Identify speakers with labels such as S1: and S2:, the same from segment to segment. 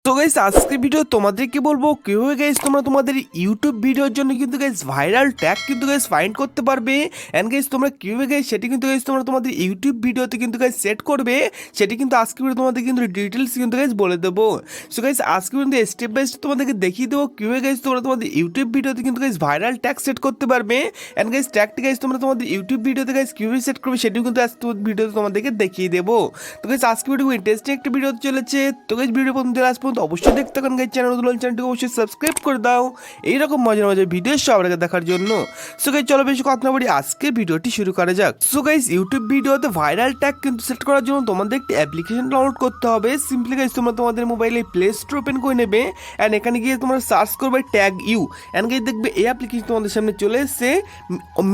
S1: তো গাইস আজকের ভিডিও তোমাদেরকে বলবো কিভাবে গাইস তোমরা তোমাদের ইউটিউব ভিডিওর জন্য কিন্তু গাইস ভাইরাল ট্যাগ কিন্তু গাইস ফাইন্ড করতে পারবে এন্ড গাইস তোমরা কিভাবে গাইস সেটি কিন্তু গাইস তোমরা তোমাদের ইউটিউব ভিডিওতে কিন্তু গাইস সেট করবে সেটি কিন্তু আজকে ভিডিও তোমাদের কিন্তু ডিটেইলস কিন্তু গাইস বলে দেবো। সো গাইস আজকে কিন্তু স্টেপ বাই স্টেপ তোমাদেরকে দেখিয়ে দেবো কিভাবে গাইস তোমরা তোমাদের ইউটিউব ভিডিওতে কিন্তু গাইস ভাইরাল ট্যাগ সেট করতে পারবে এন্ড গাইস ট্যাগটি গাইস তোমরা তোমাদের ইউটিউব ভিডিওতে গাইস কিভাবে সেট করবে সেটিও কিন্তু আজকে ভিডিওতে তোমাদেরকে দেখিয়ে দেবো। তো গাইস আজকে ভিডিও ইন্টারেস্টিং একটা ভিডিও চলেছে। তো গাইস ভিডিও প্রথম থেকে লাস্ট পর্যন্ত অবশ্যই দেখতে থাকুন গাইস, চ্যানেলটিকে অবশ্যই সাবস্ক্রাইব করে দাও এইরকম মজার মজার ভিডিও সবার আগে দেখার জন্য। সো গাইস চলো বেশি কথা না বলি আজকের ভিডিওটি শুরু করা যাক। সো গাইস ইউটিউব ভিডিওতে ভাইরাল ট্যাগ কিন্তু সেট করার জন্য তোমাদের একটি অ্যাপ্লিকেশন ডাউনলোড করতে হবে। সিম্পলি গাইস তোমরা তোমাদের মোবাইলে প্লে স্টোর ওপেন করে নেবে এন্ড এখানে গিয়ে তোমরা সার্চ করবে ট্যাগ ইউ এন্ড গাইস দেখবে এই অ্যাপ্লিকেশন তোমাদের সামনে চলে এসেছে।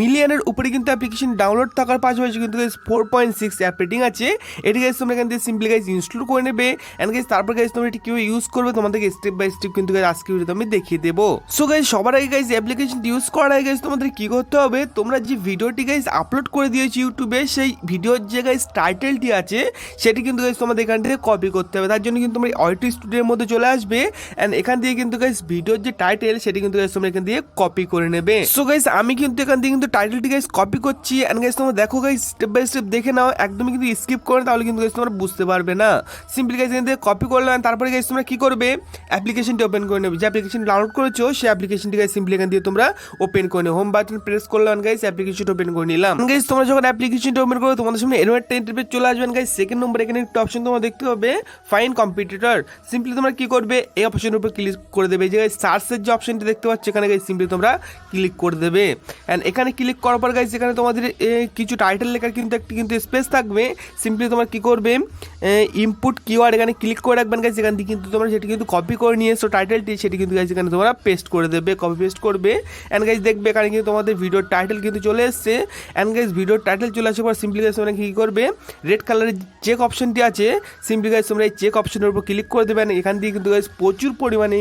S1: মিলিয়নের উপরে কিন্তু অ্যাপ্লিকেশন ডাউনলোড থাকার পাশাপাশি কিন্তু গাইস 4.6 অ্যাপ রেটিং আছে। এটি গাইস তোমরা এখান থেকে সিম্পলি গাইস ইনস্টল করে নেবে এন্ড গাইস তারপর গাইস তোমরা এটি কিভাবে ইউজ করবে তোমাদেরকে স্টেপ বাই স্টেপ কিন্তু গাইস আজকে ভিডিওতে আমি দেখিয়ে দেবো। সো গাইস সবার আগে গাইস অ্যাপ্লিকেশনটি ইউজ করার আগে গাইস তোমাদের কি করতে হবে, তোমরা যে ভিডিওটি গাইস আপলোড করে দিয়েছি ইউটিউবে সেই ভিডিওর যে গাইস টাইটেলটি আছে সেটি কিন্তু গাইস তোমাদের এখান থেকে কপি করতে হবে। তার জন্য কিন্তু তোমরা অডিও স্টুডিওর মধ্যে চলে আসবে এন্ড এখান থেকে কিন্তু গাইস ভিডিওর যে টাইটেল সেটি কিন্তু গাইস তোমরা এখান থেকে কপি করে নেবে। সো গাইস আমি কিন্তু এখান থেকে কিন্তু টাইটেলটি গাইস কপি করছি এন্ড গাইস তোমরা দেখো গাইস স্টেপ বাই স্টেপ দেখে নাও, একদমই কিন্তু স্কিপ করে তাহলে কিন্তু গাইস তোমরা বুঝতে পারবে না। সিম্পলি গাইস এখান থেকে কপি করলাম, তারপরে গাইস তোমরা কি করবে অ্যাপ্লিকেশনটি ওপেন করে নেবে। যে অ্যাপ্লিকেশন ডাউনলোড করেছো সেই অ্যাপ্লিকেশনটি গাইস সিম্পলি এখান দিয়ে তোমরা ওপেন করে নেবে। হোম বাটন প্রেস করলাম গাইস অ্যাপ্লিকেশন ওপেন করে নিলাম। গাইস তোমরা যখন অ্যাপ্লিকেশনটা ওপেন করবে তোমাদের সামনে এরকম একটা ইন্টারফেস চলে আসবেন গাইস। সেকেন্ড নম্বর এখানে একটা অপশন তোমরা দেখতে পাবে ফাইন্ড কম্পিটিটর। সিম্পলি তোমরা কি করবে এই অপশনের উপর ক্লিক করে দেবে। যে গাইস সার্চের যে অপশনটি দেখতে পাচ্ছ এখানে গাইস সিম্পলি তোমরা ক্লিক করে দেবে এন্ড এখানে ক্লিক করার পর গাইস এখানে তোমাদের কিছু টাইটেল লেখার কিন্তু একটি কিন্তু স্পেস থাকবে। সিম্পলি তোমরা কি করবে ইনপুট কিওয়ার্ড এখানে ক্লিক করে রাখবেন গাইস। এখান থেকে কিন্তু তোমরা সেটি কিন্তু কপি করে নিয়ে এসো টাইটেলটি, সেটি কিন্তু গাইস এখানে তোমরা পেস্ট করে দেবে, কপি পেস্ট করবে এন্ড গাইস দেখবে এখানে কিন্তু তোমাদের ভিডিওর টাইটেল কিন্তু চলে এসেছে এন্ড গাইস ভিডিওর টাইটেল চলে আসার পর সিম্পলি গাইস তোমরা কি করবে রেড কালারের চেক অপশনটি আছে সিম্পলি গাইস তোমরা এই চেক অপশনের উপর ক্লিক করে দেবেন। এখান দিয়ে কিন্তু গাইস প্রচুর পরিমাণে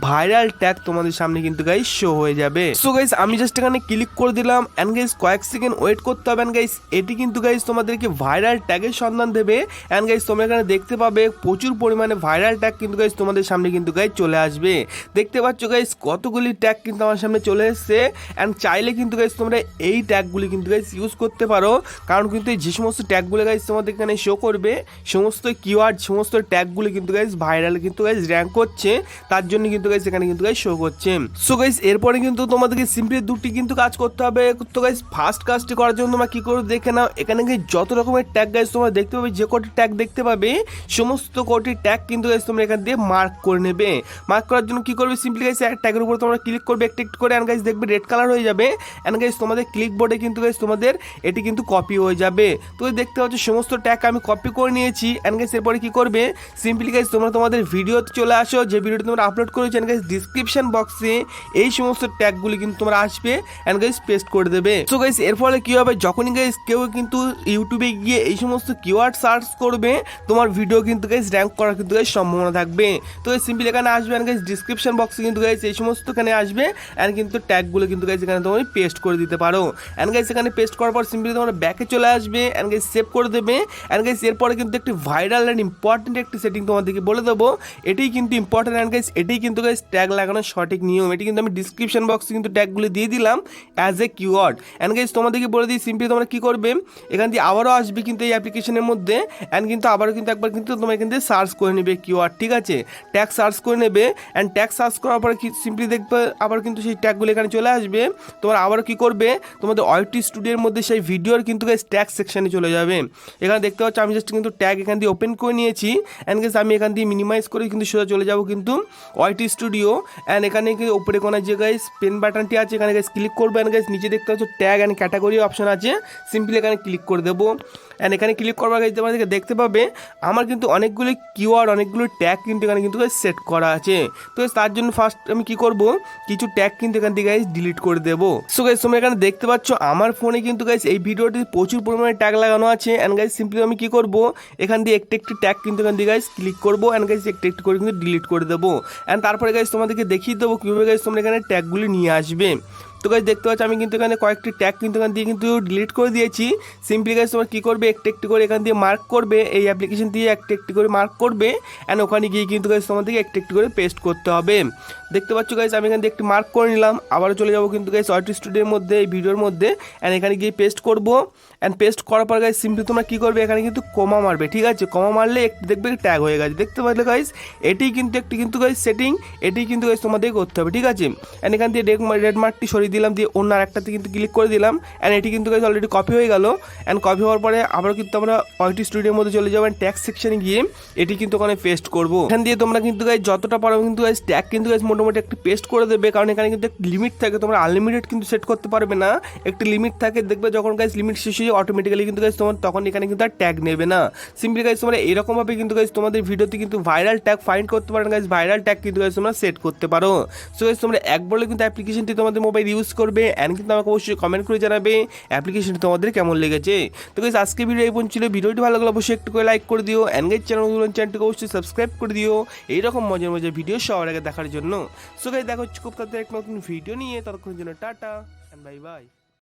S1: ভাইরাল ট্যাগ তোমাদের সামনে কিন্তু গাইস শো হয়ে যাবে। সো গাইস আমি জাস্ট এখানে ক্লিক করে দিলাম এন্ড গাইস কয়েক সেকেন্ড ওয়েট করতে হবে এন্ড গাইস এটি কিন্তু গাইস তোমাদেরকে ভাইরাল ট্যাগের সন্ধান দেবে এন্ড গাইস তোমরা এখানে দেখতে পাবে প্রচুর পরিমাণে ভাইরাল ট্যাগ কিন্তু গাইস তোমাদের সামনে কিন্তু গাইস চলে আসবে। দেখতে পাচ্ছ গাইস কতগুলি ট্যাগ কিন্তু আমার সামনে চলে এসেছে এন্ড চাইলে কিন্তু গাইস তোমরা এই ট্যাগগুলি কিন্তু গাইস ইউজ করতে পারো, কারণ কিন্তু যে সমস্ত ট্যাগগুলো গাইস তোমাদের এখানে শো করবে সমস্ত কিওয়ার্ড সমস্ত ট্যাগগুলি কিন্তু গাইস ভাইরাল কিন্তু গাইস র্যাঙ্ক করছে, তার জন্য কিন্তু গাইস এখানে কিন্তু গাইস শো করছে। সো গাইস এরপরে কিন্তু তোমাদেরকে সিম্পলি দুটি কিন্তু কাজ করতে হবে। তো গাইস ফার্স্ট কাজটি করার জন্য তোমরা কি করে দেখে নাও, এখানে গাইস যত রকমের ট্যাগ গাইস তোমরা দেখতে পাবে, যে কটি ট্যাগ দেখতে পাবে সমস্ত কটি ট্যাগ কিন্তু গাইস তোমরা এখান দিয়ে মার্ক করে নেবে। মার্ক করার জন্য কি করবে সিম্পলি গাইস এক ট্যাগের উপর তোমরা ক্লিক করবে একটু একটু করে এন্ড গাইস দেখবে রেড কালার হয়ে যাবে এন্ড গাইস তোমাদের ক্লিক বোর্ডে কিন্তু গাইস তোমাদের এটি কিন্তু কপি হয়ে যাবে। তো দেখতে পাচ্ছ সমস্ত ট্যাগ আমি কপি করে নিয়েছি এন্ড গাইস এরপরে কি করবে সিম্পলি গাইস তোমরা তোমাদের ভিডিওতে চলে আসো, যে ভিডিওটি তোমরা আপলোড করেছো এন্ড গাইস ডিসক্রিপশন বক্সে এই সমস্ত ট্যাগগুলি কিন্তু তোমরা আসবে এন্ড গাইস পেস্ট করে দেবে। সো গাইস এর ফলে কি হবে যখনই গাইস কেউ কিন্তু ইউটিউবে গিয়ে এই সমস্ত কিওয়ার্ড সার্চ করবে তোমার ভিডিও কিন্তু গাইস র্যাঙ্ক করার কিন্তু গাইস সম্ভাবনা থাকবে। তো গাইস সিম্পলি এখানে আসবে এন্ড গাইস ডিসক্রিপশন বক্সে কিন্তু গাইস এই সমস্ত এখানে আসবে এন্ড কিন্তু ট্যাগগুলো কিন্তু গাইস এখানে তোমরা পেস্ট করে দিতে পারো এন্ড গাইস এখানে পেস্ট করার পর সিম্পলি তোমরা ব্যাকে চলে আসবে এন্ড গাইস সেভ করে দেবে এন্ড গাইস এরপরে কিন্তু একটি ভাইরাল এন্ড ইম্পর্টেন্ট একটি সেটিং তোমাদেরকে বলে দেবো, এটাই কিন্তু ইম্পর্টেন্ট এন্ড গাইস এটাই কিন্তু গাইস ট্যাগ লাগানোর সঠিক নিয়ম। এটি কিন্তু আমি ডিসক্রিপশন বক্সে কিন্তু ট্যাগগুলো দিয়ে দিলাম as a keyword and guys তোমাদেরকে বলে দিই সিম্পলি তোমরা কি করবে এখান দিয়ে আবারও আসবে কিন্তু এই অ্যাপ্লিকেশনের মধ্যে এন্ড কিন্তু আবারও কিন্তু একবার কিন্তু তোমরা এখান থেকে সার্চ করে নেবে কিওয়ার্ড, ঠিক আছে ট্যাগ সার্চ করে নেবে এন্ড ট্যাগ সার্চ করার পরে কি সিম্পলি দেখবে আবার কিন্তু সেই ট্যাগগুলো এখানে চলে আসবে। তোমরা আবারও কি করবে তোমাদের অডিও স্টুডিওর মধ্যে সেই ভিডিওর কিন্তু গাইস ট্যাগ সেকশনে চলে যাবে। এখানে দেখতে পাচ্ছ আমি জাস্ট কিন্তু ট্যাগ এখান দিয়ে ওপেন করে নিয়েছি এন্ড গাইস আমি এখান দিয়ে মিনিমাইজ করে কিন্তু সোজা চলে যাব কিন্তু অডিও স্টুডিও এন্ড এখানে কিন্তু উপরে কোনায় যে গাইস পেন বাটনটি আছে এখানে গাইস ক্লিক করবে এন্ড গাইস নিচে দেখতে পাচ্ছ ট্যাগ এন্ড ক্যাটাগরি অপশন আছে, সিম্পলি এখানে ক্লিক করে দেবো এন্ড এখানে ক্লিক করবার গাইস তোমাদেরকে দেখতে পাবে আমার কিন্তু অনেকগুলো কিওয়ার্ড অনেকগুলো ট্যাগ কিন্তু এখানে কিন্তু গাইস সেট করা আছে। তো তার জন্য ফার্স্ট আমি কি করব কিছু ট্যাগ কিন্তু এখান থেকে গাইস ডিলিট করে দেবো। সো গাইস তোমরা এখানে দেখতে পাচ্ছ আমার ফোনে কিন্তু গাইস এই ভিডিওটি প্রচুর পরিমাণে ট্যাগ লাগানো আছে এন্ড গাইস সিম্পলি আমি কি করব এখান দিয়ে একটি একটি ট্যাগ কিন্তু এখান দিয়ে গাইস ক্লিক করবো এন্ড গাইস একটু একটু করে কিন্তু ডিলিট করে দেবো এন্ড তারপরে গাইস তোমাদেরকে দেখিয়ে দেবো কিভাবে গাইস তোমরা এখানে ট্যাগগুলি নিয়ে আসবে। তো গাইস দেখতে পাচ্ছ আমি কিন্তু এখানে কয়েকটি ট্যাগ কিন্তু এখান দিয়ে কিন্তু ডিলিট করে দিয়েছি। সিম্পলি গাইস তোমরা কী করবে, একটু একটু করে এখান দিয়ে মার্ক করবে, এই অ্যাপ্লিকেশন দিয়ে একটু একটু করে মার্ক করবে অ্যান্ড ওখানে গিয়ে কিন্তু গাইস তোমাদেরকে একটু একটু করে পেস্ট করতে হবে। দেখতে পাচ্ছ গাইস আমি এখান দিয়ে একটু মার্ক করে নিলাম, আবারও চলে যাবো কিন্তু গাইস অডিও স্টুডিওর মধ্যে, এই ভিডিওর মধ্যে অ্যান্ড এখানে গিয়ে পেস্ট করবো অ্যান্ড পেস্ট করার পর গাইস সিম্পলি তোমরা কী করবে, এখানে কিন্তু কমা মারবে, ঠিক আছে? কমা মারলে একটু দেখবে ট্যাগ হয়ে গেছে, দেখতে পারলে গাইস এটাই কিন্তু একটি কিন্তু গাইস সেটিং, এটাই কিন্তু গাইস তোমাদের করতে হবে, ঠিক আছে? অ্যান্ড এখান দিয়ে রেড মার্কটি সরিয়ে দিলাম, দিয়ে অন্য আরেকটাতে কিন্তু ক্লিক করে দিলাম অ্যান্ড এটি কিন্তু গাইস অলরেডি কপি হয়ে গেল। অ্যান্ড কপি হওয়ার পরে আবার কিন্তু আমরা অডিও স্টুডিওর মধ্যে চলে যাবো, ট্যাগ সেকশনে গিয়ে এটি কিন্তু ওখানে পেস্ট করবো। এখান দিয়ে তোমরা কিন্তু গাইস যতটা পারো কিন্তু গাইস ট্যাগ কিন্তু গাইস মোটামুটি একটু পেস্ট করে দেবে, কারণ এখানে কিন্তু একটি লিমিট থাকে, তোমরা আনলিমিটেড কিন্তু সেট করতে পারবে না, একটি লিমিট থাকে। দেখবে যখন গাইস লিমিট শেষ হয়ে অটোমেটিক্যালি কিন্তু গাইস তোমার তখন এখানে কিন্তু আর ট্যাগ নেবে না। সিম্পলি গাইস তোমরা এরকমভাবে কিন্তু গাইস তোমাদের ভিডিওতে কিন্তু ভাইরাল ট্যাগ ফাইন্ড করতে পারো গাইস, ভাইরাল ট্যাগ কিন্তু গাইস তোমরা সেট করতে পারো। সো গাইস তোমরা একবারে কিন্তু অ্যাপ্লিকেশনটি তোমাদের মোবাইল ইউজ করবে অ্যান্ড কিন্তু আমাকে অবশ্যই কমেন্ট করে জানাবে অ্যাপ্লিকেশনটি তোমাদের কেমন লেগেছে। তো গাইস আজকে ভিডিও এই পর্যন্ত ছিল, ভিডিওটি ভালো লাগলে অবশ্যই একটু করে লাইক করে দিও অ্যান্ড গাইস চ্যানেলটিকে অবশ্যই সাবস্ক্রাইব করে দিও এইরকম মজার মজার ভিডিও সবার আগে দেখার জন্য। সো গাইস দেখা হচ্ছে খুব তাড়াতাড়ি এক নতুন ভিডিও নিয়ে, ততক্ষণের জন্য টাটা এন্ড বাই বাই।